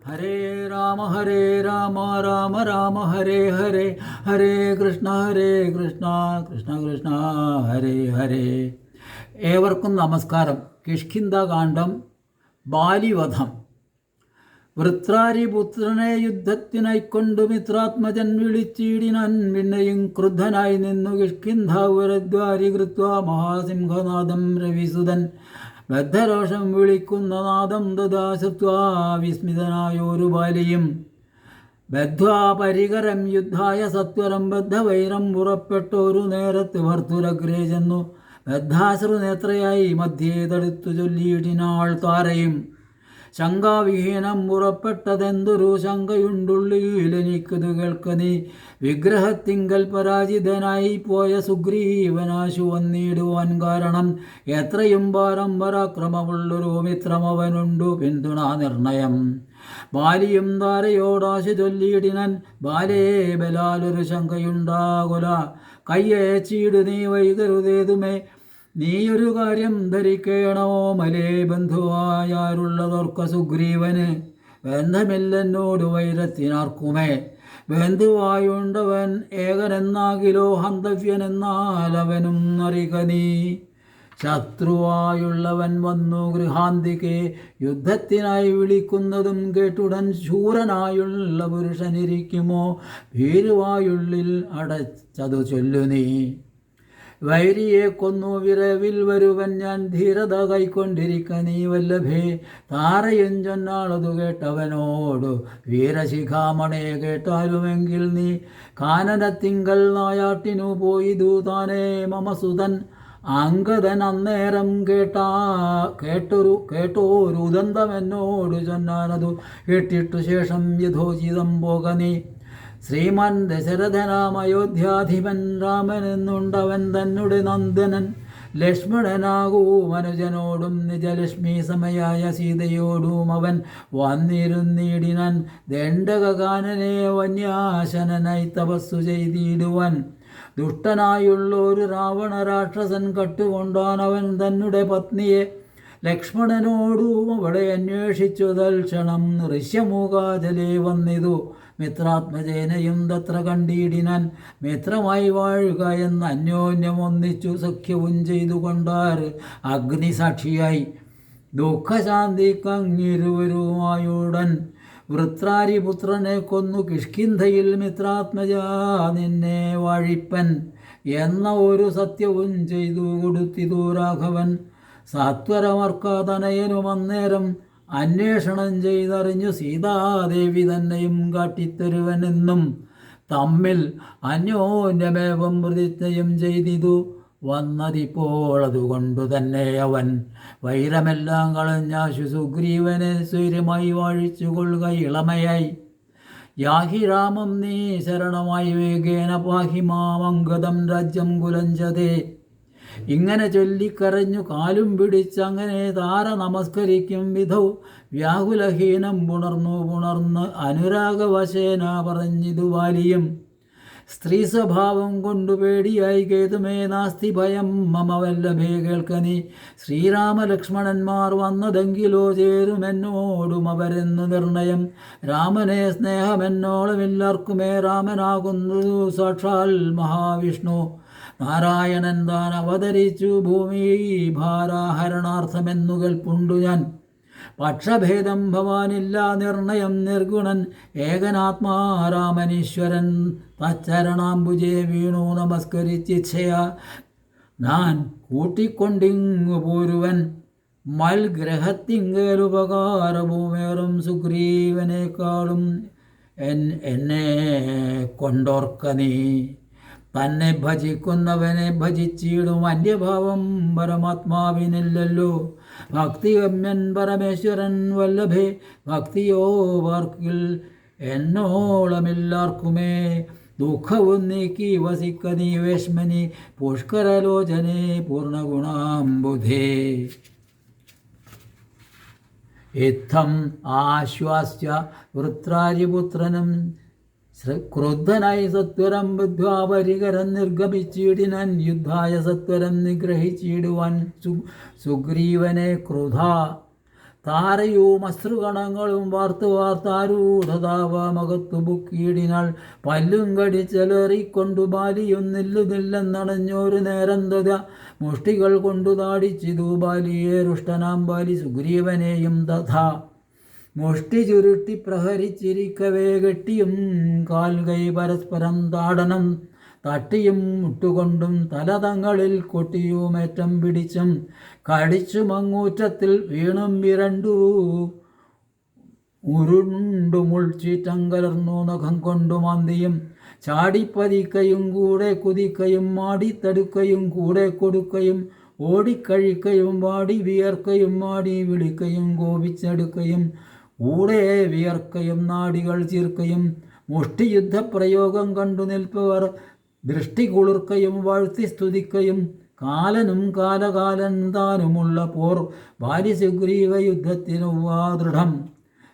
ഹരേ രാമ രാമ രാമ ഹരേ ഹരേ, ഹരേ കൃഷ്ണ കൃഷ്ണ കൃഷ്ണ ഹരേ ഹരേ. ഏവർക്കും നമസ്കാരം. കിഷ്കിന്ധാകാന്ഡം, ബാലിവധം. വൃത്രാരിപുത്രനെ യുദ്ധത്തിനായിക്കൊണ്ടു മിത്രാത്മജൻ വിളിച്ചിടിനാൻ. പിന്നെയും ക്രുദ്ധനായി നിന്നു കിഷ്കിന്ധാപുരദ്വാരി കൃത്വാ മഹാസിംഹനാദം രവിസുതൻ. ബദ്ധരോഷം വിളിക്കുന്ന നാദം ദദാശ്രുത്വാ വിസ്മിതനായൊരു ബാലിയും. ബദ്ധ്വാ പരികരം യുദ്ധായ സത്വരം ബദ്ധവൈരം പുറപ്പെട്ടൊരു നേരത്ത് ഭർത്തുരഗ്രേ ചെന്നു. ബദ്ധാശ്രുനേത്രയായി മധ്യേ തടുത്തു ചൊല്ലിയിടിനാൾ താരയും. ശങ്കാവിഹീനം പുറപ്പെട്ടതെന്തൊരു ശങ്കയുണ്ടുള്ളിലെനിക്കതു കേൾക്ക നീ. വിഗ്രഹത്തിങ്കൽ പരാജിതനായി പോയ സുഗ്രീവനാശു വന്നിടുവാൻ കാരണം. എത്രയും ഭാരം പരാക്രമമുള്ളൊരു മിത്രമവനുണ്ടു പിന്തുണാ നിർണയം. ബാലിയും താരയോടാശു ചൊല്ലിയിടിനൻ. ബാലേ ബലാലൊരു ശങ്കയുണ്ടാകുല. കയ്യച്ചിടു നീ വൈകരുതേതുമേ. നീയൊരു കാര്യം ധരിക്കണമോ മലേ. ബന്ധുവായാരുള്ളതോർക്ക സുഗ്രീവന്. ബന്ധമില്ലെന്നോട് വൈരത്തിനാർക്കുമേ. ബന്ധുവായുണ്ടവൻ ഏകനെന്നാകിലോ ഹന്തവ്യനെന്നാൽ അവനും അറിക നീ. ശത്രുവായുള്ളവൻ വന്നു ഗൃഹാന്തികെ യുദ്ധത്തിനായി വിളിക്കുന്നതും കേട്ടുടൻ ശൂരനായുള്ള പുരുഷനിരിക്കുമോ. ഭീരുവായുള്ളിൽ അടച്ചതു ചൊല്ലു നീ. വൈരിയെ കൊന്നു വിരവിൽ വരുവൻ ഞാൻ ധീരത കൈക്കൊണ്ടിരിക്ക നീ വല്ലഭേ. താരയും ചൊന്നാളതു കേട്ടവനോടു വീരശിഖാമണയെ കേട്ടാലുമെങ്കിൽ നീ. കാനനത്തിങ്കൽ നായാട്ടിനു പോയിതു താനേ മമസുതൻ. അങ്കദൻ അന്നേരം കേട്ടോരു ഉദന്തമെന്നോട് ചൊന്നാനതു കേട്ടിട്ടു ശേഷം യഥോചിതം പോക നീ. ശ്രീമാൻ ദശരഥനാം അയോധ്യാധിപൻ രാമനെന്നുണ്ടവൻ തന്നെ നന്ദനൻ. ലക്ഷ്മണനാകൂ മനുജനോടും നിജലക്ഷ്മി സമയായ സീതയോടും അവൻ വന്നിരുന്നിടിനാൻ. ദണ്ഡകാനനെ വന്യാശനായി തപസ്സു ചെയ്തിടുവാൻ. ദുഷ്ടനായുള്ളൊരു രാവണ രാക്ഷസൻ കട്ടുകൊണ്ടാൻ അവൻ തന്നെ പത്നിയെ. ലക്ഷ്മണനോടും അവിടെ അന്വേഷിച്ചു തൽക്ഷണം ഋഷ്യമുഖാചലേ വന്നിതു. മിത്രാത്മജേനയും തത്ര കണ്ടിടിനാൻ. മിത്രമായി വാഴുക എന്ന് അന്യോന്യം ഒന്നിച്ചു സഖ്യവും ചെയ്തുകൊണ്ടാർ അഗ്നിസാക്ഷിയായി. ദുഃഖശാന്തിക്കങ്ങിരുവരുമായുടൻ വൃത്രാരിപുത്രനെ കൊന്നു കിഷ്കിന്ധയിൽ മിത്രാത്മജ നിന്നെ വാഴിപ്പൻ എന്ന ഒരു സത്യവും ചെയ്തു കൊടുത്തിതു രാഘവൻ. സാത്വരമർക്കതനയനും അന്നേരം അന്വേഷണം ചെയ്തറിഞ്ഞു സീതാദേവി തന്നെയും കാട്ടിത്തരുവനെന്നും തമ്മിൽ അന്യോന്യമേവം പ്രതിജ്ഞയും ചെയ്തിതു. വന്നതിപ്പോൾ അതുകൊണ്ടു തന്നെ അവൻ വൈരമെല്ലാം കളഞ്ഞാശു സുഗ്രീവനെ സ്വൈര്യമായി വാഴിച്ചു കൊള്ളുക ഇളമയായി. യാഹി രാമം നീ ശരണമായി വേഗേന പാഹി മാമംഗതം രാജ്യം കുലഞ്ചതേ. ഇങ്ങനെ ചൊല്ലിക്കരഞ്ഞു കാലും പിടിച്ചങ്ങനെ താര നമസ്കരിക്കും വിധൗ വ്യാകുലഹീനം പുണർന്ന് അനുരാഗവശേന പറഞ്ഞിതു ബാലിയും. സ്ത്രീ സ്വഭാവം കൊണ്ടു പേടിയായി കേതുമേ നാസ്തി ഭയം മമ വല്ലഭേ കേൾക്ക നീ. ശ്രീരാമലക്ഷ്മണന്മാർ വന്നതെങ്കിലോ ചേരുമെന്നോടും അവരെന്നു നിർണയം. രാമനെ സ്നേഹമെന്നോളമില്ലാർക്കുമേ. രാമനാകുന്നു സാക്ഷാൽ മഹാവിഷ്ണു. നാരായണൻ താൻ അവതരിച്ചു ഭൂമി ഭാരാഹരണാർത്ഥമെന്നു കേൾപ്പുണ്ടു ഞാൻ. പക്ഷഭേദം ഭവാനില്ല നിർണയം നിർഗുണൻ. ഏകനാത്മാരാമനീശ്വരൻ തച്ചരണാംബുജേ വീണു നമസ്കരിച്ചിച്ഛയാ ഞാൻ കൂട്ടിക്കൊണ്ടിങ്ങു പോരുവൻ. മൽഗ്രഹത്തിങ്കലുപകാരഭൂമേറും സുഗ്രീവനേക്കാളും എന്നെ കൊണ്ടോർക്ക നീ. തന്നെ ഭജിക്കുന്നവനെ ഭജിച്ചിടും അന്യഭാവം പരമാത്മാവിനില്ലല്ലോ. ഭക്തിഗമ്യൻ പരമേശ്വരൻ വല്ലഭേ. ഭക്തിയോ വാർക്കിൽ എന്നോളമില്ലാർക്കുമേ. ദുഃഖവും നീക്കി വസിക്ക നീ വേശ്മനി പുഷ്കരലോചനെ പൂർണ്ണഗുണാംബുധേ. ഇത്തം ആശ്വാസ്യ വൃത്രാരിപുത്രനും ക്രുദ്ധനായി സത്വരം ബുദ്ധ്വാ പരികരം നിർഗമിച്ചിടിനാൻ. യുദ്ധായ സത്വരം നിഗ്രഹിച്ചിടുവാൻ സുഗ്രീവനെ ക്രുധ. താരയും അശ്രുകണങ്ങളും വാർത്തു വാർത്താരൂഢതാവാമകത്തു ബുക്കീടിനാൾ പല്ലും കടിച്ചലേറിക്കൊണ്ടു ബാലിയും നില്ലുന്നില്ലെന്നണഞ്ഞൊരു നേരം തത മുഷ്ടികൾ കൊണ്ടു താടിച്ചിതു ബാലിയെ രുഷ്ടനാം ബാലി സുഗ്രീവനെയും തഥാ മുഷ്ടി ചുരുട്ടി പ്രഹരിച്ചിരിക്കവേ കെട്ടിയും കാൽകൈ പരസ്പരം താടനം തട്ടിയും മുട്ടുകൊണ്ടും തല തങ്ങളിൽ കൊട്ടിയുമേറ്റം പിടിച്ചും കടിച്ചു മങ്ങൂറ്റത്തിൽ വീണും വിരണ്ടു ഉരുണ്ടു മുൾച്ചീറ്റം കലർന്നു നഖം കൊണ്ടു മാന്തിയും ചാടിപ്പതിക്കയും കൂടെ കുതിക്കയും മാടിത്തടുക്കയും കൂടെ കൊടുക്കയും ഓടിക്കഴിക്കയും വാടി വിയർക്കയും മാടി വിളിക്കയും കോപിച്ചെടുക്കയും കൂടെ വിയർക്കയും നാടികൾ ചീർക്കയും മുഷ്ടിയുദ്ധപ്രയോഗം കണ്ടു നിൽപ്പവർ ദൃഷ്ടി കുളിർക്കയും വാഴ്ത്തി സ്തുതിക്കയും കാലനും കാലകാലൻ താനുമുള്ള പോർ ബാലിസുഗ്രീവ യുദ്ധത്തിനു ദൃഢം.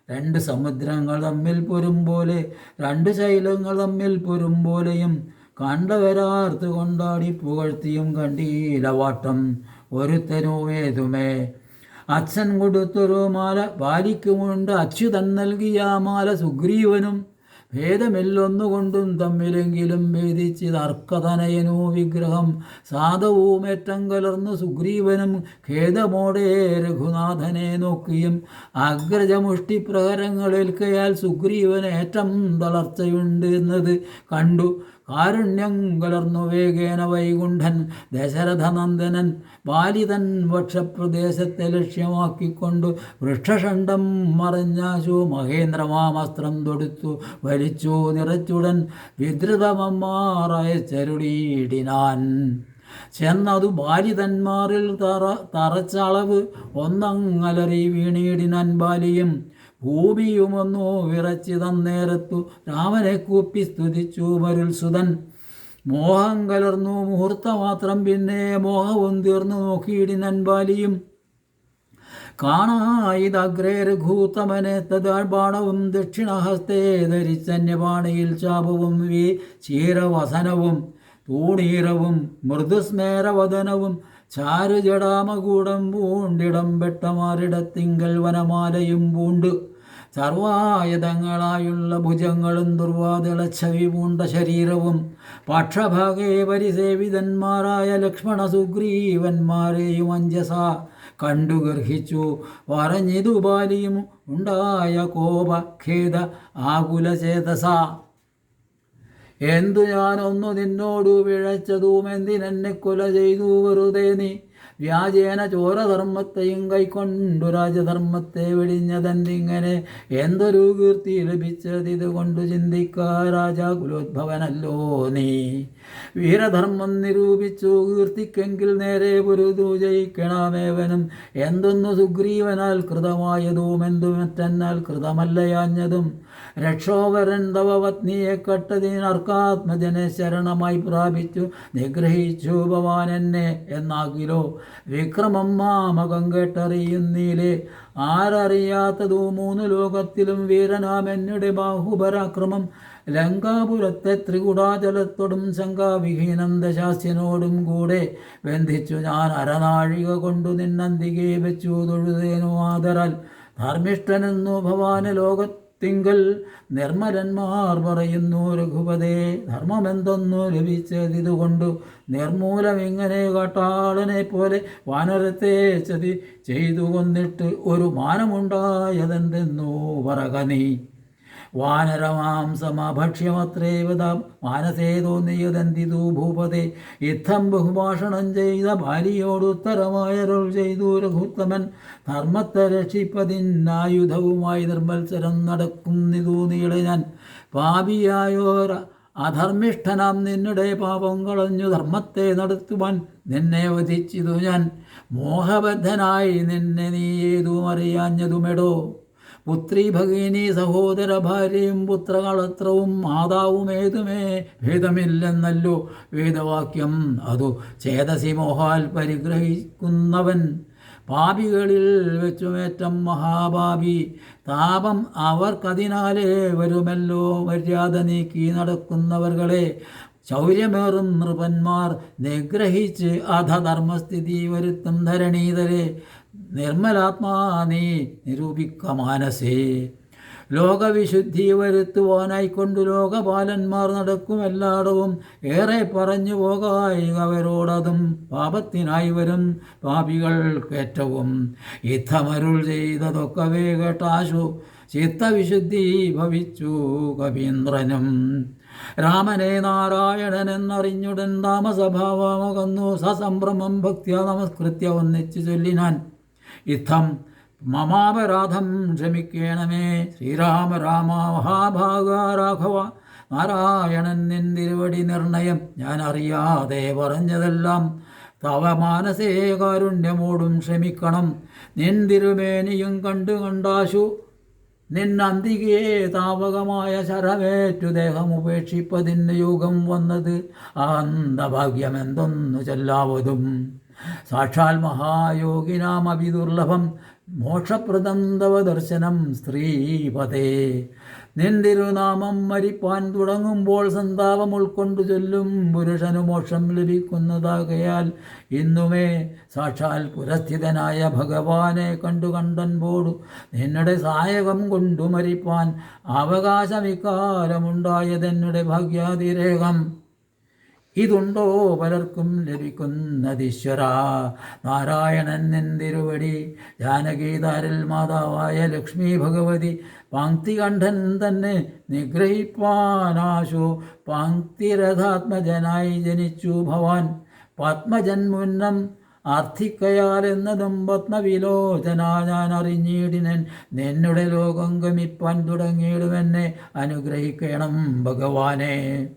രണ്ട് സമുദ്രങ്ങൾ തമ്മിൽ പൊരും പോലെ, രണ്ട് ശൈലങ്ങൾ തമ്മിൽ പൊരും പോലെയും കണ്ടവരാർത്ത് കൊണ്ടാടി പുകഴ്ത്തിയും കണ്ടീലവാട്ടം ഒരുത്തനുവേതുമേ. അച്ഛൻ കൊടുത്തൊരു മാല ബാലിക്കുമുണ്ട്, അച്യുതൻ നൽകിയ മാല സുഗ്രീവനും. ഭേദമില്ലൊന്നുകൊണ്ടും തമ്മിലെങ്കിലും ഭേദിച്ചിതർക്കതനയനു വിഗ്രഹം സാധവുമേറ്റം കലർന്നു സുഗ്രീവനും ഖേദമോടെ രഘുനാഥനെ നോക്കിയും അഗ്രജമുഷ്ടി പ്രഹരങ്ങളേൽക്കയാൽ സുഗ്രീവനേറ്റം തളർച്ചയുണ്ട് എന്നത് കണ്ടു കാരുണ്യം കലർന്നു വേഗേന വൈകുണ്ഠൻ ദശരഥനന്ദനൻ ബാലിതൻ വക്ഷപ്രദേശത്തെ ലക്ഷ്യമാക്കിക്കൊണ്ടു വൃക്ഷഷണ്ഡം മറഞ്ഞാശു മഹേന്ദ്രമാമസ്ത്രം തൊടുത്തു വലിച്ചു നിറച്ചുടൻ വിധൃതമമ്മാറായ ചരുടീടിനാൻ. ചെന്നതു ബാലിതന്മാരിൽ തറച്ചളവ് ഒന്നങ്ങലറി വീണീടിനാൻ ബാലിയും. ഭൂമിയുമൊന്നു വിറച്ചു തന്നേരത്തു രാമനെ കൂപ്പി സ്തുതിച്ചു മരുൽസുതൻ. മോഹം കലർന്നു മുഹൂർത്തമാത്രം പിന്നെ മോഹവും തീർന്നു നോക്കിയിടിനൻ ബാലിയും. കാണായിതഗ്രേ രഘൂത്തമനെ തദാൾബാണവും ദക്ഷിണഹസ്തേ ധരിച്ചന്യപാണിയിൽ ചാപവും ചീരവസനവും തൂണീരവും മൃദുസ്മേരവദനവും ചാരുജടാമകൂടം പൂണ്ടിടം പെട്ടമാരിടത്തിങ്കൽ വനമാലയും പൂണ്ട് സർവായുധങ്ങളായുള്ള ഭുജങ്ങളും ദുർവാതിളച്ചവി പൂണ്ട ശരീരവും പക്ഷഭാഗേ പരിസേവിതന്മാരായ ലക്ഷ്മണ സുഗ്രീവന്മാരെയും അഞ്ജസ കണ്ടു ഗർഹിച്ചു പറഞ്ഞിതു ബാലിയും ഉണ്ടായ കോപ ഖേദ ആകുലചേതസ. എന്തു ഞാനൊന്നു നിന്നോടു പിഴച്ചതും എന്തിനെന്നെ കൊല ചെയ്തു വെറുതെ നീ വ്യാജേന ചോരധർമ്മത്തെയും കൈക്കൊണ്ടു രാജധർമ്മത്തെ വെടിഞ്ഞതെന്തിങ്ങനെ എന്തൊരു കീർത്തി ലഭിച്ചതിതുകൊണ്ടു ചിന്തിക്കാ രാജാകുലോദ്ഭവനല്ലോ നീ. വീരധർമ്മം നിരൂപിച്ചു കീർത്തിക്കെങ്കിൽ നേരെ പൊരുതു ജയിക്കണമേവനും. എന്തൊന്നു സുഗ്രീവനാൽ കൃതമായതും എന്തു മറ്റെന്നാൽ കൃതമല്ലയാഞ്ഞതും. രക്ഷോവരൻ തവ പത്നിയെ കട്ടതിനർക്കാത്മജനെ ശരണമായി പ്രാപിച്ചു നിഗ്രഹിച്ചു ഭവാൻ എന്നെ എന്നാകിലോ വിക്രമം മാമകം കേട്ടറിയുന്നീലേ. ആരറിയാത്തതു മൂന്നു ലോകത്തിലും വീരനാം എന്നുടെ ബാഹുപരാക്രമം. ലങ്കാപുരത്തെ ത്രികുടാചലത്തോടും ശങ്കാവിഹീനം ദശാസ്യനോടും കൂടെ ബന്ധിച്ചു ഞാൻ അരനാഴിക കൊണ്ടു നിന്നന്തികെ വെച്ചു തൊഴുതേനു ആദരാൽ. ധർമ്മിഷ്ഠനെന്നു ഭവാന് ലോകത്തിങ്കൽ നിർമ്മലന്മാർ പറയുന്നു രഘുപതേ. ധർമ്മമെന്തൊന്നു ലഭിച്ചതിതുകൊണ്ടു നിർമൂലം ഇങ്ങനെ കാട്ടാളനെ പോലെ വാനരത്തെ ചതി ചെയ്തു കൊന്നിട്ട് ഒരു മാനമുണ്ടായതെന്തെന്നു പറക നീ. വാനരമാംസമഭക്ഷ്യമത്രേവത മാനസേ തോന്നിയതെന്തിതു ഭൂപതേ. യുദ്ധം ബഹുഭാഷണം ചെയ്ത ബാലിയോടുത്തരമായരുൾ ചെയ്തു രഘുത്തമൻ. ധർമ്മത്തെ രക്ഷിപ്പതിനായുധവുമായി നിർമ്മത്സരം നടക്കുന്നിതു നീളെ ഞാൻ. പാപിയായോര അധർമ്മിഷ്ഠനാം നിന്നുടെ പാപം കളഞ്ഞു ധർമ്മത്തെ നടത്തുവാൻ നിന്നെ വധിച്ചിതു ഞാൻ. മോഹബദ്ധനായി നിന്നെ നീ ഏതും അറിയാഞ്ഞതുമെടോ. പുത്രി ഭഗിനി സഹോദര ഭാര്യയും പുത്രകളത്രവും മാതാവും ഏതുമേ ഭേദമില്ലെന്നല്ലോ വേദവാക്യം. അതു ചേതസി മോഹാൽ പരിഗ്രഹിക്കുന്നവൻ പാപികളിൽ വെച്ചുമേറ്റം മഹാപാപി. താപം അവർക്കതിനാലേ വരുമല്ലോ മര്യാദ നീക്കി നടക്കുന്നവർകളെ. ശൗര്യമേറും നൃപന്മാർ നിഗ്രഹിച്ച് അധധർമ്മസ്ഥിതി വരുത്തും ധരണീതരെ. നിർമ്മലാത്മാ നീ നിരൂപിക്ക മാനസേ. ലോകവിശുദ്ധി വരുത്തുവാനായിക്കൊണ്ടു ലോകപാലന്മാർ നടക്കും എല്ലായിടവും. ഏറെ പറഞ്ഞു പോകായിക അവരോടതും പാപത്തിനായി വരും പാപികൾക്കേറ്റവും. യുദ്ധമരുൾ ചെയ്തതൊക്കവേ കേട്ടാശു ചിത്തവിശുദ്ധി ഭവിച്ചു കവീന്ദ്രനും. രാമനെ നാരായണൻ എന്നറിഞ്ഞുടൻ താമസഭാവമകന്നു സസംഭ്രമം ഭക്ത്യ നമസ്കൃത്യ ഒന്നിച്ചു ചൊല്ലിനാൻ. യുദ്ധം മമാപരാധം ക്ഷമിക്കണമേ ശ്രീരാമ രാമ മഹാഭാഗ രാഘവ. നാരായണൻ നിൻ തിരുവടി നിർണയം ഞാൻ അറിയാതെ പറഞ്ഞതെല്ലാം തവ മാനസേ കാരുണ്യമോടും ക്ഷമിക്കണം. നിൻ തിരുമേനിയും കണ്ടാശു നിന്നന്തികേ താപകമായ ശരമേറ്റു ദേഹം ഉപേക്ഷിപ്പതിന് യോഗം വന്നത് അന്തഭാഗ്യമെന്തൊന്നു ചൊല്ലാവതും. സാക്ഷാൽ മഹായോഗിനാം അഭിദുർലഭം മോക്ഷപ്രദം തവ ദർശനം സ്ത്രീപതേ. നിന്തിരുനാമം മരിപ്പാൻ തുടങ്ങുമ്പോൾ സന്താപം ഉൾക്കൊണ്ടു ചൊല്ലും പുരുഷനു മോക്ഷം ലഭിക്കുന്നതാകയാൽ ഇന്നുമേ സാക്ഷാൽ പുരസ്ഥിതനായ ഭഗവാനെ കണ്ടൻപോടു നിന്നുടെ സായകം കൊണ്ടു മരിപ്പാൻ അവകാശമിക്കാലമുണ്ടായതെന്നുടെ ഭാഗ്യാതിരേകം. ഇതുണ്ടോ പലർക്കും ലഭിക്കുന്നതീശ്വര. നാരായണൻ നിന്തിരുവടി ജാനകീതാരിൽ മാതാവായ ലക്ഷ്മി ഭഗവതി പങ്ക്തികണ്ഠൻ തന്നെ നിഗ്രഹിപ്പാനാശു പങ്ക്തിരഥാത്മജനായി ജനിച്ചു ഭവാൻ. പത്മജന്മുന്നം ആർത്ഥിക്കയാൽ എന്നതും പത്മവിലോചന ഞാൻ അറിഞ്ഞിടിനൻ. നിന്നുടെ ലോകം ഗമിപ്പാൻ തുടങ്ങിയിടുമെന്നെ അനുഗ്രഹിക്കണം ഭഗവാനെ.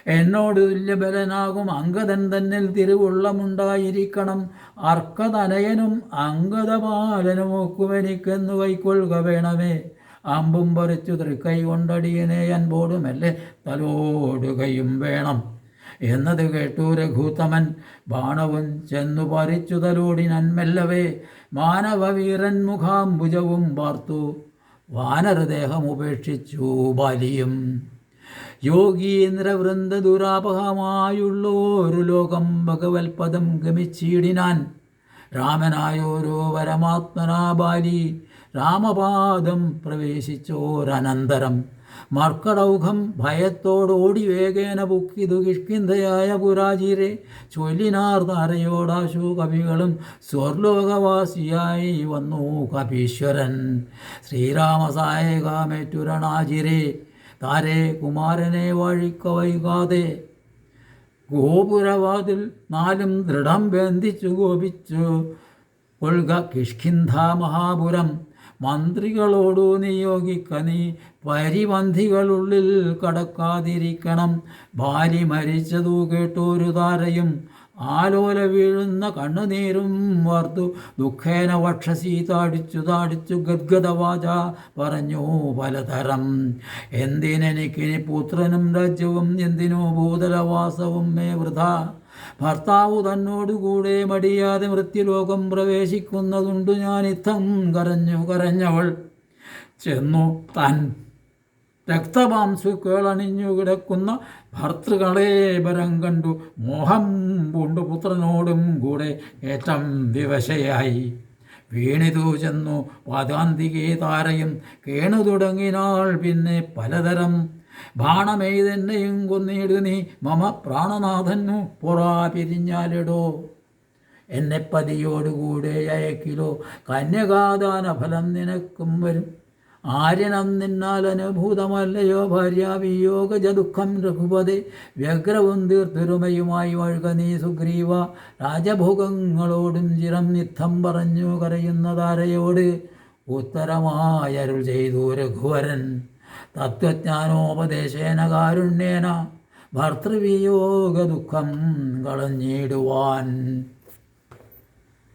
എന്നോട് തുല്യബലനാകും അംഗദൻ തന്നിൽ തിരുവുള്ളമുണ്ടായിരിക്കണം. അർക്കതനയനും അംഗദപാലനും ഒക്കുമെനിക്കെന്നു കൈക്കൊള്ളുക വേണമേ. അമ്പും പറിച്ചു തൃക്കൈ കൊണ്ടടിയനെ അൻപോടുമല്ലേ തലോടുകയും വേണം എന്നത് കേട്ടു രഘുത്തമൻ. ബാണവും ചെന്നു പറിച്ചു തലോടിനൻ മെല്ലവേ. മാനവവീരൻ മുഖാംബുജവും പാർത്തു വാനരദേഹം ഉപേക്ഷിച്ചു ബാലിയും. യോഗീന്ദ്രവൃന്ദ ദുരാപഹമായുള്ളോരു ലോകം ഭഗവത്പദം ഗമിച്ചിടിനാൻ. രാമനായോരോ പരമാത്മനാ ബാലി രാമപാദം പ്രവേശിച്ചോരനന്തരം. മർക്കടൗഘം ഭയത്തോടോടി വേഗേന പുക്കിതു കിഷ്കിന്ധയായ പുരാജിരെ ചൊല്ലിനാർ താരയോടാശു കവികളും. സ്വർലോകവാസിയായി വന്നു കപീശ്വരൻ ശ്രീരാമസായകാമേറ്റുരണാജിരെ. താരേ കുമാരനെ വാഴിക്ക വൈകാതെ ഗോപുരവാതിൽ നാലും ദൃഢം ബന്ധിച്ചു കോപിച്ചു കൊൽക കിഷ്കിന്ധ മഹാപുരം. മന്ത്രികളോടു നിയോഗിക്ക നീ പരിപന്ധികളുള്ളിൽ കടക്കാതിരിക്കണം. ബാലി മരിച്ചതു കേട്ടൊരു താരയും ആലോല വീഴുന്ന കണ്ണുനീരും വാർത്തു ദുഃഖേന വക്ഷസി താടിച്ചു ഗദ്ഗദവാച പറഞ്ഞു പലതരം. എന്തിനെനിക്കിനി പുത്രനും രാജ്യവും എന്തിനോ ഭൂതലവാസവും മേ വൃഥ. ഭർത്താവു തന്നോടുകൂടെ മടിയാതെ മൃത്യുലോകം പ്രവേശിക്കുന്നതുണ്ടു ഞാൻ. ഇത്തം കരഞ്ഞവൾ ചെന്നു താൻ രക്തമാംസുക്കളണിഞ്ഞു കിടക്കുന്ന ഭർത്തൃകളെ ബരം കണ്ടു മോഹം പൂണ്ടു പുത്രനോടും കൂടെ ഏറ്റം വിവശയായി. വീണിതു ചെന്നു പാദാന്തികേ താരയും കേണു തുടങ്ങിനാൾ പിന്നെ പലതരം. ബാണമെയ്തെന്നെയും കൊന്നിടു നീ മമ പ്രാണനാഥനു പൊറാ പിരിഞ്ഞാലിടോ. എന്നെ പതിയോടുകൂടെ അയക്കിലോ കന്യകാദാന ഫലം നിനക്കും വരും. ആര്യനം നിന്നാൽ അനുഭൂതമല്ലയോ ഭാര്യാവിയോഗജ ദുഃഖം രഘുപതേ. വ്യഗ്രവും തീർത്തുരുമയുമായി വഴുക നീ സുഗ്രീവ. രാജഭോഗങ്ങളോടും ചിരം യുദ്ധം പറഞ്ഞു കരയുന്ന താരയോട് ഉത്തരമായരുൾ ചെയ്തു രഘുവരൻ. തത്വജ്ഞാനോപദേശേന കാരുണ്യേന ഭർത്തൃവിയോഗ ദുഃഖം കളഞ്ഞിടുവാൻ.